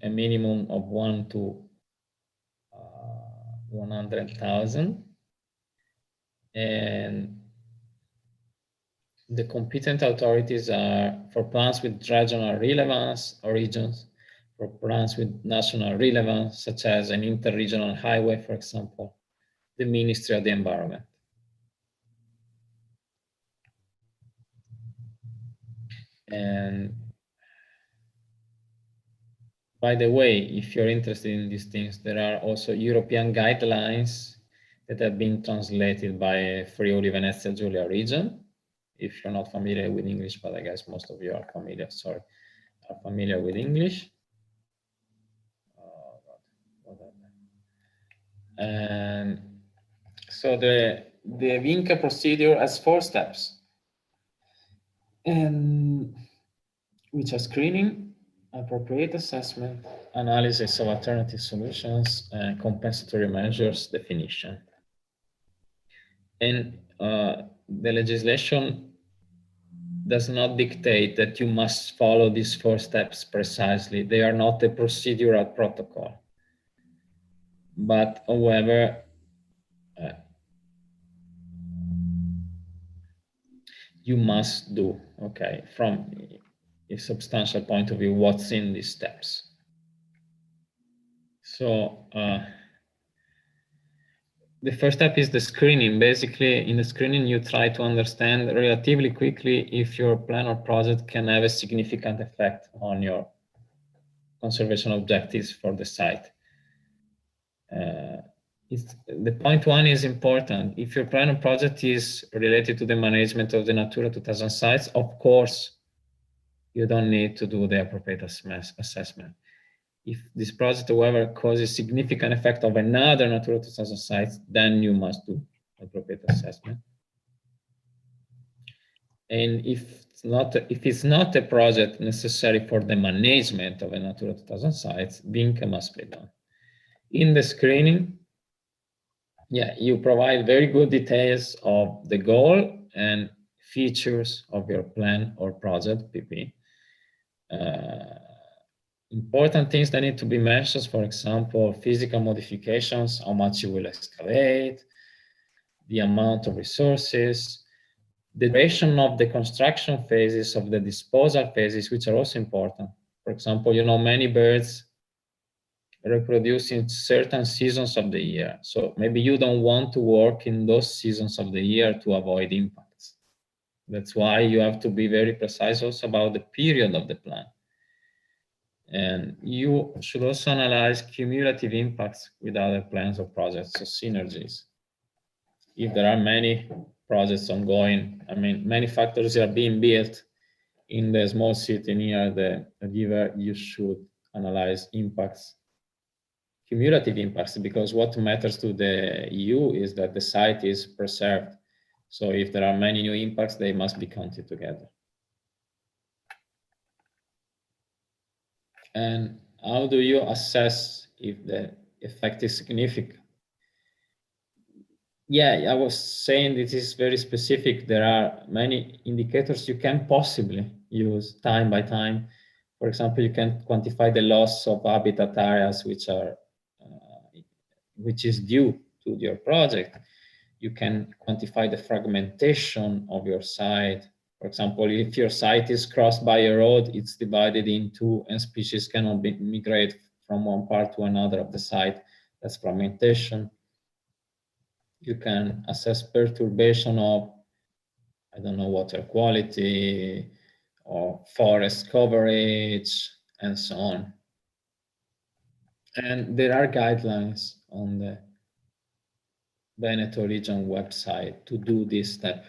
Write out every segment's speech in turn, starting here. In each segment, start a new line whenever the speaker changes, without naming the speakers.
a minimum of 1 to 100,000. And the competent authorities are for plans with regional relevance or regions, for plans with national relevance, such as an interregional highway, for example, the Ministry of the Environment. And by the way, if you're interested in these things, there are also European guidelines that have been translated by Friuli Venezia Giulia region. If you're not familiar with English, but I guess most of you are familiar, are familiar with English. And so the VINCA procedure has 4 steps, and which are screening, appropriate assessment, analysis of alternative solutions, and compensatory measures definition. And the legislation does not dictate that you must follow these 4 steps precisely. They are not a procedural protocol. But however, you must do, okay, from a substantial point of view, what's in these steps. So the first step is the screening. Basically, in the screening, you try to understand relatively quickly if your plan or project can have a significant effect on your conservation objectives for the site. The point 1 is important. If your plan or project is related to the management of the Natura 2000 sites, of course, you don't need to do the appropriate assessment. If this project, however, causes significant effect of another Natura 2000 site, then you must do appropriate assessment. And if it's not a project necessary for the management of a Natura 2000 sites, VINCA must be done. In the screening, you provide very good details of the goal and features of your plan or project, PP. Important things that need to be mentioned, for example, physical modifications, how much you will excavate, the amount of resources, the duration of the construction phases, of the disposal phases, which are also important. For example, many birds reproduce in certain seasons of the year. So maybe you don't want to work in those seasons of the year to avoid impacts. That's why you have to be very precise also about the period of the plan. And you should also analyze cumulative impacts with other plans or projects, so synergies. If there are many projects ongoing, many factories are being built in the small city near the river, you should analyze impacts, cumulative impacts, because what matters to the EU is that the site is preserved. So if there are many new impacts, they must be counted together. And how do you assess if the effect is significant? I was saying this is very specific. There are many indicators you can possibly use time by time. For example, you can quantify the loss of habitat areas which is due to your project. You can quantify the fragmentation of your site. For example, if your site is crossed by a road, it's divided in 2 and species cannot migrate from one part to another of the site. That's fragmentation. You can assess perturbation of, water quality or forest coverage and so on. And there are guidelines on the Veneto region website to do this step,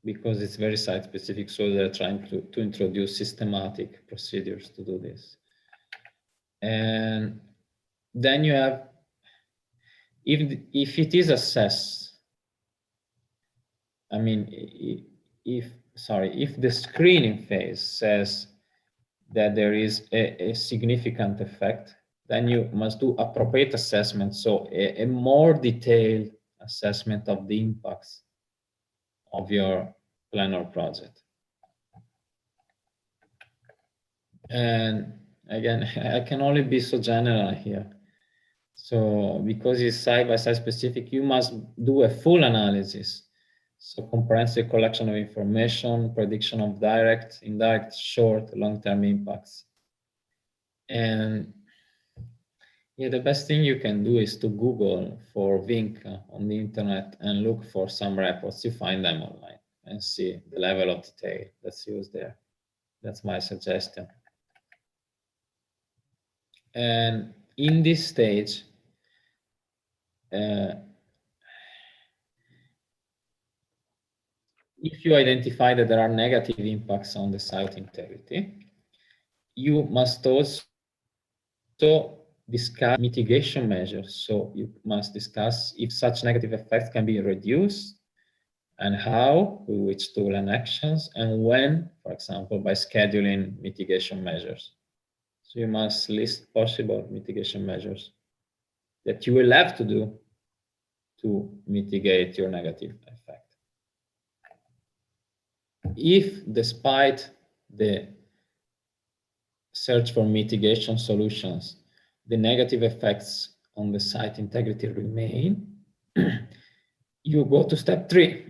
because it's very site specific, so they're trying to introduce systematic procedures to do this. And then you have, if it is assessed, if the screening phase says that there is a significant effect, then you must do appropriate assessment, so a more detailed assessment of the impacts of your plan or project. And again, I can only be so general here. So because it's site-by-site specific, you must do a full analysis. So comprehensive collection of information, prediction of direct, indirect, short, long-term impacts. And yeah, the best thing you can do is to Google for Vinca on the internet and look for some reports. You find them online and see the level of detail that's used there. That's my suggestion. And in this stage, if you identify that there are negative impacts on the site integrity, you must also discuss mitigation measures. So you must discuss if such negative effects can be reduced and how, with which tool and actions, and when, for example, by scheduling mitigation measures. So you must list possible mitigation measures that you will have to do to mitigate your negative effect. If, despite the search for mitigation solutions, the negative effects on the site integrity remain, you go to step 3.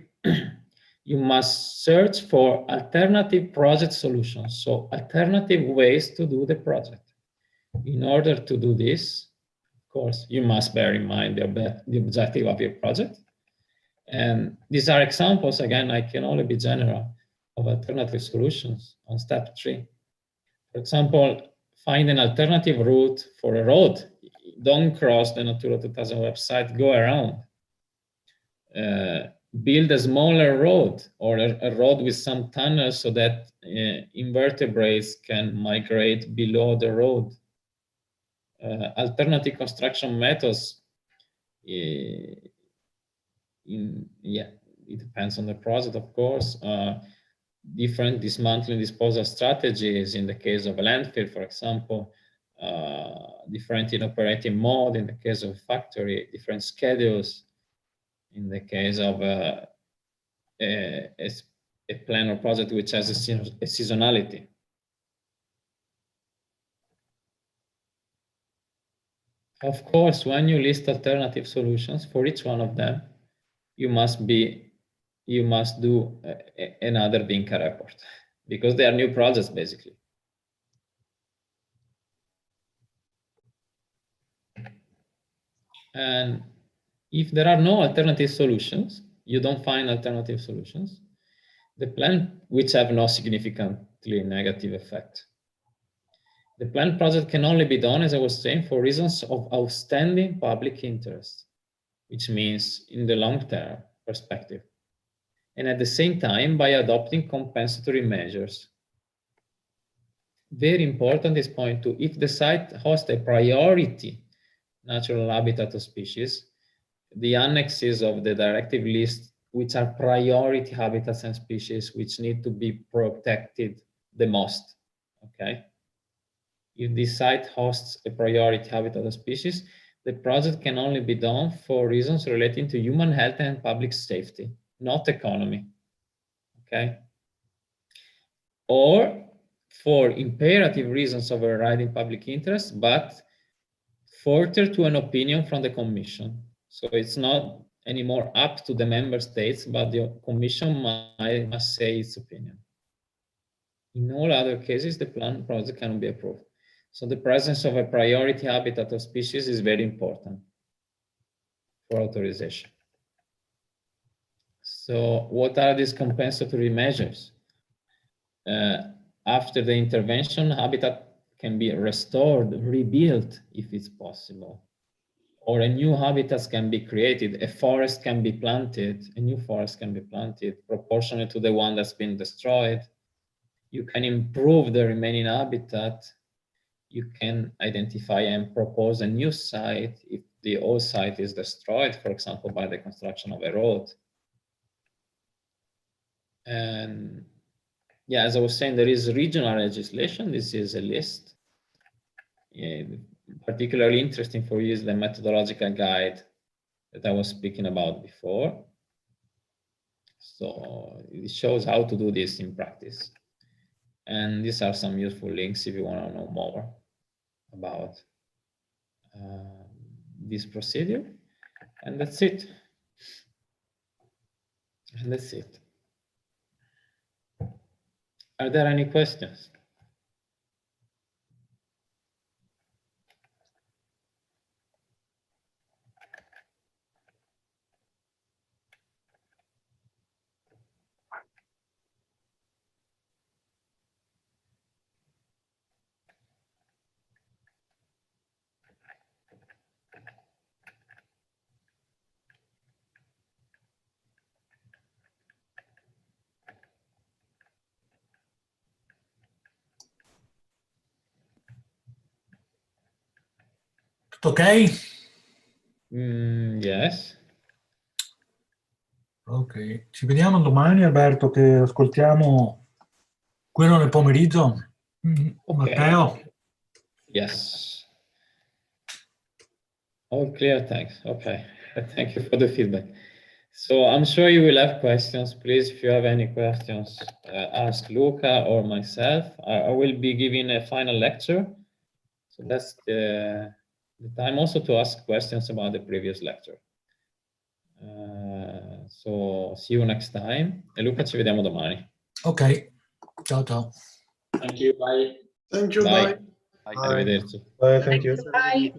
You must search for alternative project solutions, so alternative ways to do the project. In order to do this, of course, you must bear in mind the objective of your project. And these are examples, again, I can only be general, of alternative solutions on step 3. For example, find an alternative route for a road. Don't cross the Natura 2000 website, go around. Build a smaller road or a road with some tunnels so that invertebrates can migrate below the road. Alternative construction methods, it depends on the project, of course. Different dismantling disposal strategies in the case of a landfill, for example, different in operating mode in the case of a factory, different schedules in the case of a plan or project which has a seasonality. Of course, when you list alternative solutions for each one of them, you must do another Vinca report because they are new projects basically. And if there are no alternative solutions, you don't find alternative solutions, the plan which have no significantly negative effect. The planned project can only be done, as I was saying, for reasons of outstanding public interest, which means in the long-term perspective. And at the same time, by adopting compensatory measures. Very important, this point too, if the site hosts a priority natural habitat of species, the annexes of the directive list, which are priority habitats and species which need to be protected the most, okay? If the site hosts a priority habitat of species, the project can only be done for reasons relating to human health and public safety, not economy, okay? Or for imperative reasons overriding public interest, but further to an opinion from the Commission. So it's not anymore up to the member states, but the Commission must say its opinion. In all other cases, the planned project cannot be approved. So the presence of a priority habitat of species is very important for authorization. So what are these compensatory measures? After the intervention, habitat can be restored, rebuilt if it's possible. Or a new habitat can be created, a forest can be planted, a new forest can be planted proportionate to the one that's been destroyed. You can improve the remaining habitat. You can identify and propose a new site if the old site is destroyed, for example, by the construction of a road. And yeah, as I was saying, there is regional legislation. This is a list. Particularly interesting for you is the methodological guide that I was speaking about before. So it shows how to do this in practice. And these are some useful links if you want to know more about this procedure. And that's it. And that's it. Are there any questions?
Tutto ok?
Yes.
Ok, ci vediamo domani, Alberto, che ascoltiamo quello nel pomeriggio.
Okay.
Matteo?
Yes. All clear, thanks. Okay, thank you for the feedback. So I'm sure you will have questions. Please, if you have any questions, ask Luca or myself. I will be giving a final lecture. So that's the time also to ask questions about the previous lecture. So see you next time. E Luca, ci vediamo domani.
Ok, ciao ciao.
Thank you, bye.
Thank you,
Bye.
bye.
Arrivederci.
Bye, thank you.
Bye.